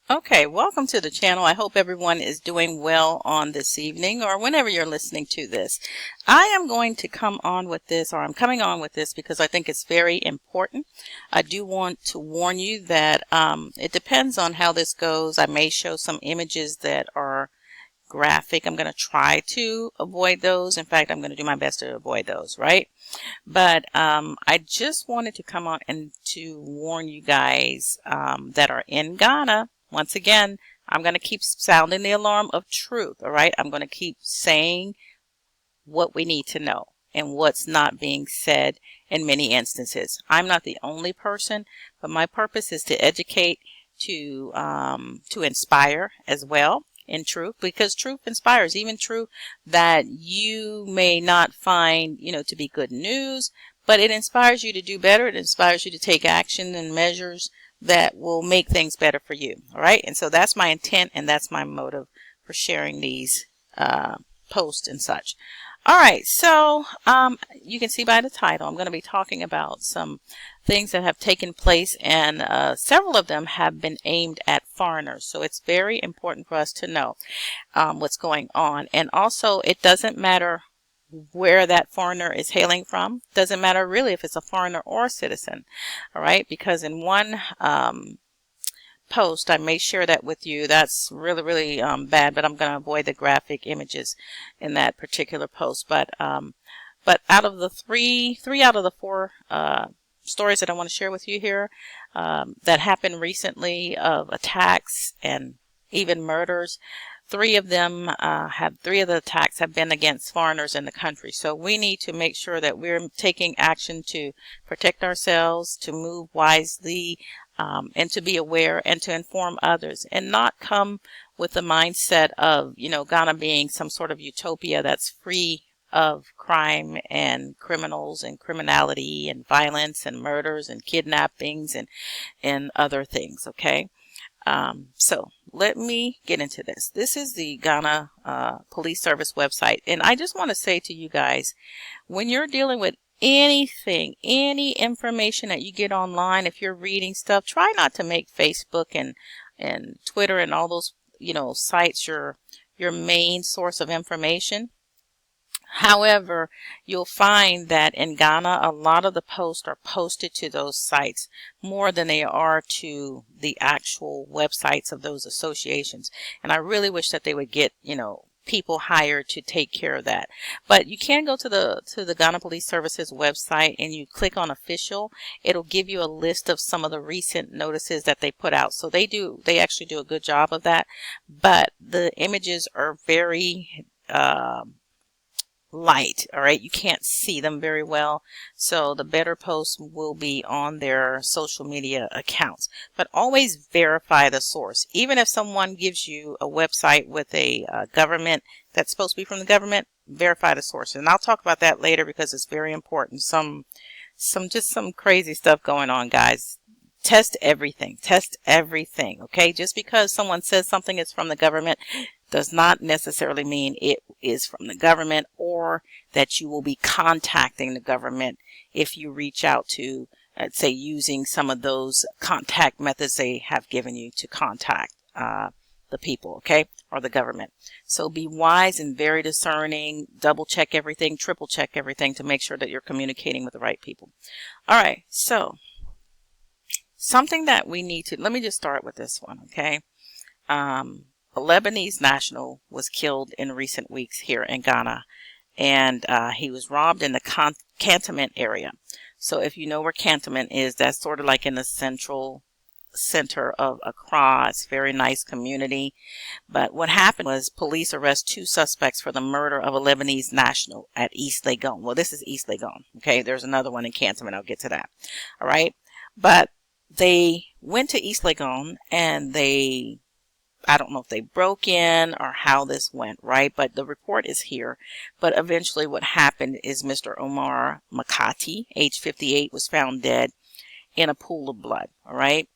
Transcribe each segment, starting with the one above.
Okay, welcome to the channel. I hope everyone is doing well on this evening or whenever you're listening to this. I am going to come on with this, or I'm coming on with this because I think it's very important. I do want to warn you that it depends on how this goes. I may show some images that are graphic. I'm going to try to avoid those. In fact, I'm going to do my best to avoid those, right? But I just wanted to come on and to warn you guys that are in Ghana. Once again, I'm going to keep sounding the alarm of truth, all right? I'm going to keep saying what we need to know and what's not being said in many instances. I'm not the only person, but my purpose is to educate, to inspire as well in truth, because truth inspires, even truth that you may not find, to be good news, but it inspires you to do better. It inspires you to take action and measures that will make things better for you. All right. And so that's my intent and that's my motive for sharing these posts and such. All right. So you can see by the title, I'm going to be talking about some things that have taken place, and several of them have been aimed at foreigners. So it's very important for us to know what's going on. And also, it doesn't matter where that foreigner is hailing from. Doesn't matter really if it's a foreigner or a citizen. All right, because in one post, I may share that with you. That's really bad, but I'm going to avoid the graphic images in that particular post. But out of the three out of the four stories that I want to share with you here that happened recently of attacks and even murders, three of the attacks have been against foreigners in the country. So we need to make sure that we're taking action to protect ourselves, to move wisely, and to be aware and to inform others, and not come with the mindset of, Ghana being some sort of utopia that's free of crime and criminals and criminality and violence and murders and kidnappings and other things. Okay. So let me get into this. This is the Ghana Police Service website. And I just want to say to you guys, when you're dealing with anything, any information that you get online, if you're reading stuff, try not to make Facebook and Twitter and all those, sites your main source of information. However, you'll find that in Ghana, a lot of the posts are posted to those sites more than they are to the actual websites of those associations. And I really wish that they would get, people hired to take care of that. But you can go to the Ghana Police Services website and you click on official. It'll give you a list of some of the recent notices that they put out. So they actually do a good job of that. But the images are very light. All right, you can't see them very well, so the better posts will be on their social media accounts. But always verify the source. Even if someone gives you a website with a government that's supposed to be from the government, verify the source. And I'll talk about that later because it's very important. Some crazy stuff going on, guys. Test everything. Okay, just because someone says something is from the government does not necessarily mean it is from the government, or that you will be contacting the government if you reach out to, let's say, using some of those contact methods they have given you to contact the people, okay, or the government. So be wise and very discerning. Double check everything, triple check everything to make sure that you're communicating with the right people. All right, so something that we need to, let me just start with this one, okay? A Lebanese national was killed in recent weeks here in Ghana, and he was robbed in the cantonment area. So if you know where cantonment is, that's sort of like in the center of Accra. It's a very nice community. But what happened was police arrest 2 suspects for the murder of a Lebanese national at East Legon. Well, this is East Legon. Okay, there's another one in cantonment. I'll get to that. All right, but they went to East Legon and I don't know if they broke in or how this went, right? But the report is here. But eventually what happened is Mr. Omar Makati, age 58, was found dead in a pool of blood, all right?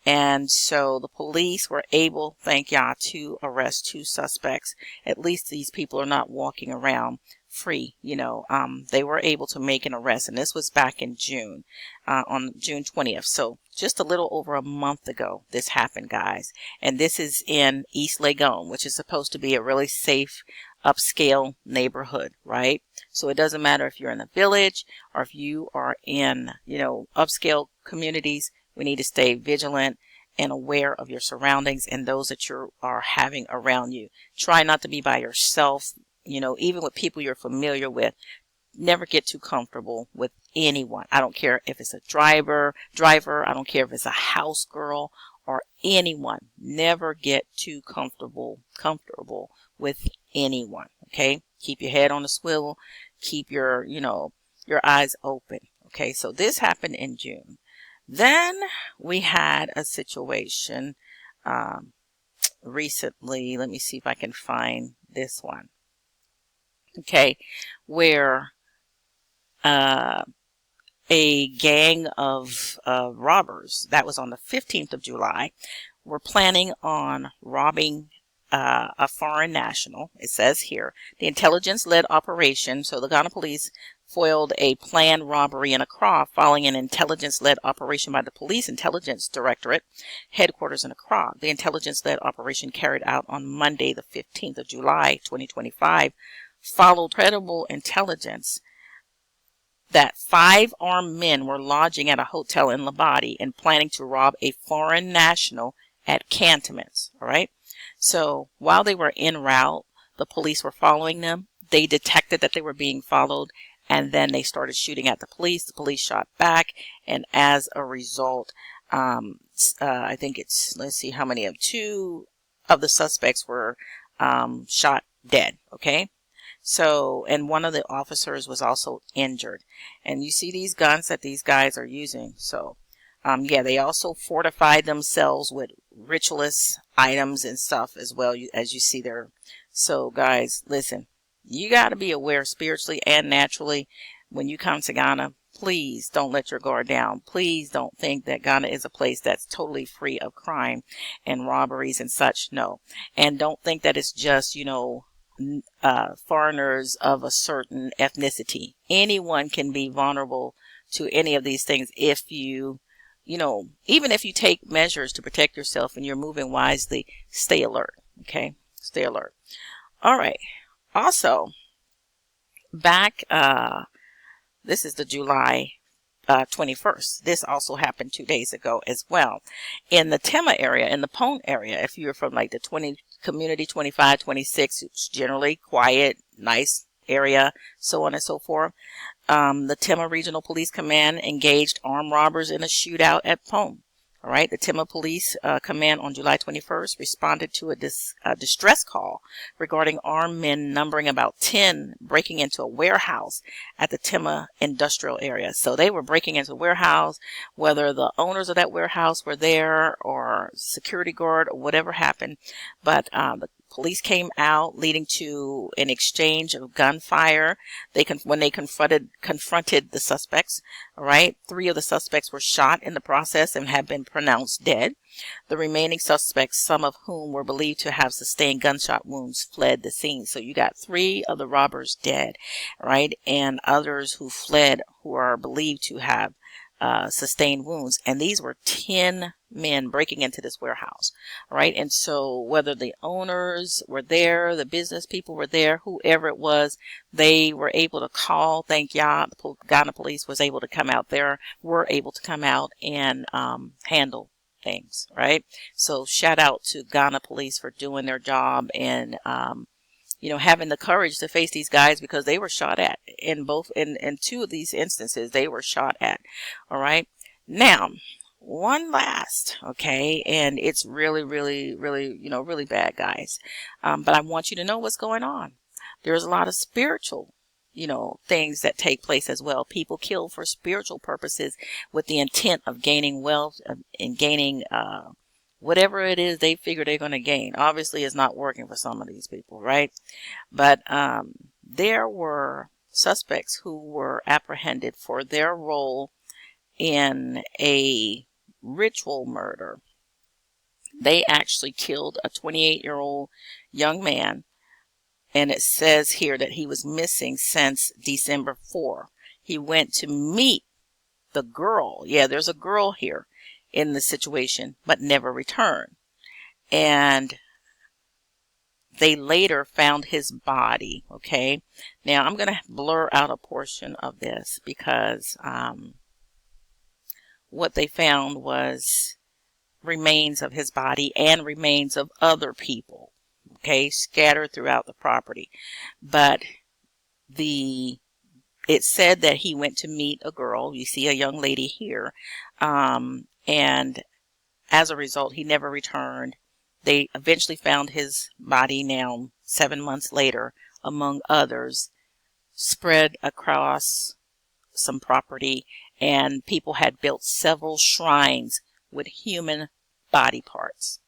And so the police were able, thank Yah, to arrest 2 suspects. At least these people are not walking around free, they were able to make an arrest. And this was back in June, on June 20th. So just a little over a month ago this happened, guys. And this is in East Legon, which is supposed to be a really safe, upscale neighborhood, right? So it doesn't matter if you're in a village or if you are in, upscale communities. We need to stay vigilant and aware of your surroundings and those that you are having around you. Try not to be by yourself, even with people you're familiar with. Never get too comfortable with anyone. I don't care if it's a driver, I don't care if it's a house girl or anyone. Never get too comfortable with anyone. Okay? Keep your head on the swivel. Keep your eyes open. Okay? So this happened in June. Then we had a situation recently. Let me see if I can find this one. Okay, where a gang of robbers, that was on the 15th of July, were planning on robbing a foreign national. It says here, the intelligence-led operation, so the Ghana police foiled a planned robbery in Accra following an intelligence-led operation by the Police Intelligence Directorate headquarters in Accra. The intelligence-led operation carried out on Monday, the 15th of July, 2025, followed credible intelligence that 5 armed men were lodging at a hotel in Labadi and planning to rob a foreign national at cantonments. All right. So while they were en route, the police were following them. They detected that they were being followed, and then they started shooting at the police. The police shot back, and as a result, I think let's see how many of 2 of the suspects were shot dead. Okay. So, and one of the officers was also injured. And you see these guns that these guys are using. So, yeah, they also fortified themselves with ritualist items and stuff as well, as you see there. So, guys, listen, you got to be aware spiritually and naturally when you come to Ghana. Please don't let your guard down. Please don't think that Ghana is a place that's totally free of crime and robberies and such. No. And don't think that it's just, foreigners of a certain ethnicity. Anyone can be vulnerable to any of these things if you, even if you take measures to protect yourself and you're moving wisely, stay alert. Okay? Stay alert. All right. Also, back, this is the July 21st. This also happened 2 days ago as well. In the Tema area, in the Pone area, if you're from like the community 25, 26, it's generally quiet, nice area, so on and so forth. The Tema Regional Police Command engaged armed robbers in a shootout at Pone. All right, the Tema Police Command on July 21st responded to a distress call regarding armed men numbering about 10 breaking into a warehouse at the Tema industrial area. So they were breaking into a warehouse, whether the owners of that warehouse were there or security guard or whatever happened. But the police came out, leading to an exchange of gunfire. When they confronted the suspects, all right, 3 of the suspects were shot in the process and have been pronounced dead. The remaining suspects, some of whom were believed to have sustained gunshot wounds, fled the scene. So you got 3 of the robbers dead, right, and others who fled who are believed to have sustained wounds. And these were 10 men breaking into this warehouse. Right. And so whether the owners were there, the business people were there, whoever it was, they were able to call. Thank y'all. The Ghana police was able to come out there, were able to come out and handle things. Right. So shout out to Ghana police for doing their job and having the courage to face these guys, because they were shot at in 2 of these instances. They were shot at. All right. Now, one last, okay, and it's really, really, really, really bad, guys. But I want you to know what's going on. There's a lot of spiritual, things that take place as well. People kill for spiritual purposes with the intent of gaining wealth and gaining, whatever it is they figure they're going to gain. Obviously, it's not working for some of these people, right? But there were suspects who were apprehended for their role in a ritual murder. They actually killed a 28-year-old young man, and it says here that he was missing since December 4. He went to meet the girl. Yeah, there's a girl here in the situation, but never returned. And they later found his body. Okay, now I'm going to blur out a portion of this because what they found was remains of his body and remains of other people, okay, scattered throughout the property. But it said that he went to meet a girl. You see a young lady here. And as a result, he never returned. They eventually found his body now 7 months later, among others, spread across some property, and people had built several shrines with human body parts.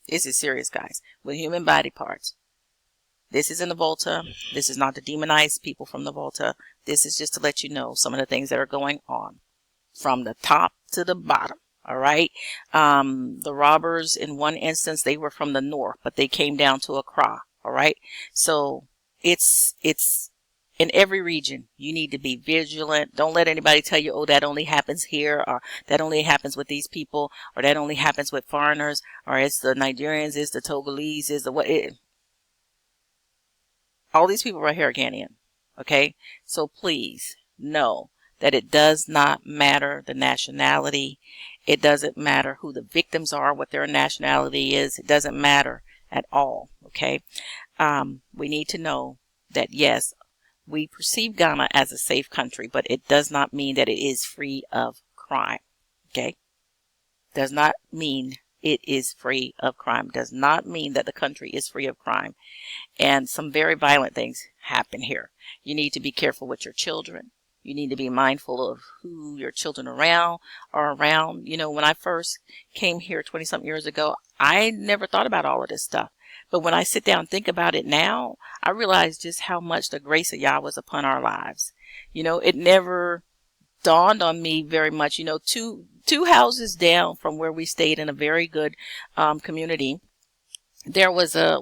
This is serious, guys. With human body parts. This is in the Volta. This is not to demonize people from the Volta. This is just to let you know some of the things that are going on from the top to the bottom. All right. The robbers, in one instance, they were from the north, but they came down to Accra. All right. So it's in every region. You need to be vigilant. Don't let anybody tell you, oh, that only happens here, or that only happens with these people, or that only happens with foreigners, or it's the Nigerians, it's the Togolese, it's the what. All these people right here are Ghanaian. Okay, so please know that it does not matter the nationality. It doesn't matter who the victims are, what their nationality is. It doesn't matter at all. Okay, we need to know that yes, we perceive Ghana as a safe country, but it does not mean that it is free of crime. Okay, does not mean it is free of crime. Does not mean that the country is free of crime. And some very violent things happen here. You need to be careful with your children. You need to be mindful of who your children are around. You know, when I first came here 20-something years ago, I never thought about all of this stuff. But when I sit down and think about it now, I realize just how much the grace of Yah was upon our lives. You know, it never dawned on me very much. You know, two houses down from where we stayed in a very good community, there was a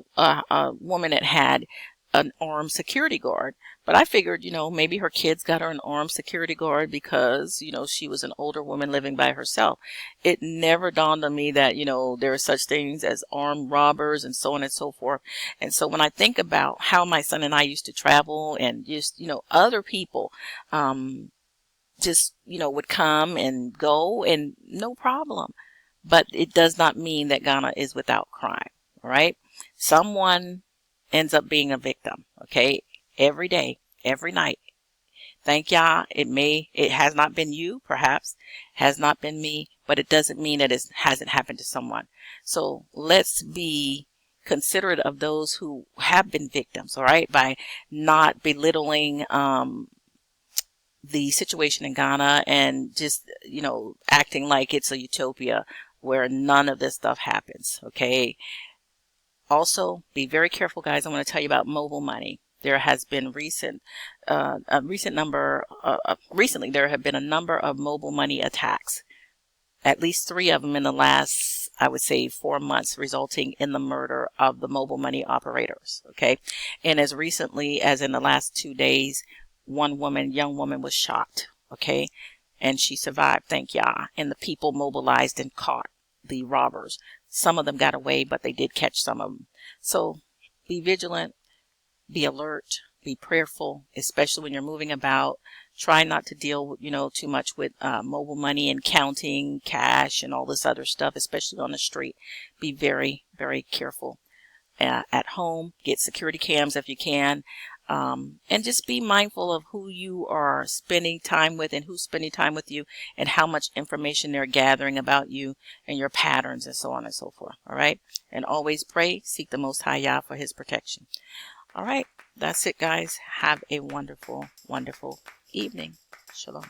woman that had an armed security guard. But I figured, you know, maybe her kids got her an armed security guard because, you know, she was an older woman living by herself. It never dawned on me that, you know, there are such things as armed robbers and so on and so forth. And so when I think about how my son and I used to travel, and just, you know, other people, just, you know, would come and go and no problem. But it does not mean that Ghana is without crime. All right. Someone ends up being a victim. Okay. Every day, every night. Thank Yah. It has not been you, perhaps, has not been me, but it doesn't mean that it hasn't happened to someone. So let's be considerate of those who have been victims. All right. By not belittling, the situation in Ghana and just, you know, acting like it's a utopia where none of this stuff happens. Okay. Also, be very careful, guys. I want to tell you about mobile money. There has been recently there have been a number of mobile money attacks, at least 3 of them in the last, I would say, 4 months, resulting in the murder of the mobile money operators. Okay. And as recently as in the last 2 days, one young woman was shot. Okay. And she survived, thank Yah. And the people mobilized and caught the robbers. Some of them got away, but they did catch some of them. So be vigilant, be alert, be prayerful, especially when you're moving about. Try not to deal, you know, too much with mobile money and counting cash and all this other stuff, especially on the street. Be very, very careful. At home, get security cams if you can. And just be mindful of who you are spending time with and who's spending time with you and how much information they're gathering about you and your patterns and so on and so forth. All right. And always pray, seek the Most High Yah for his protection. All right. That's it, guys. Have a wonderful, wonderful evening. Shalom.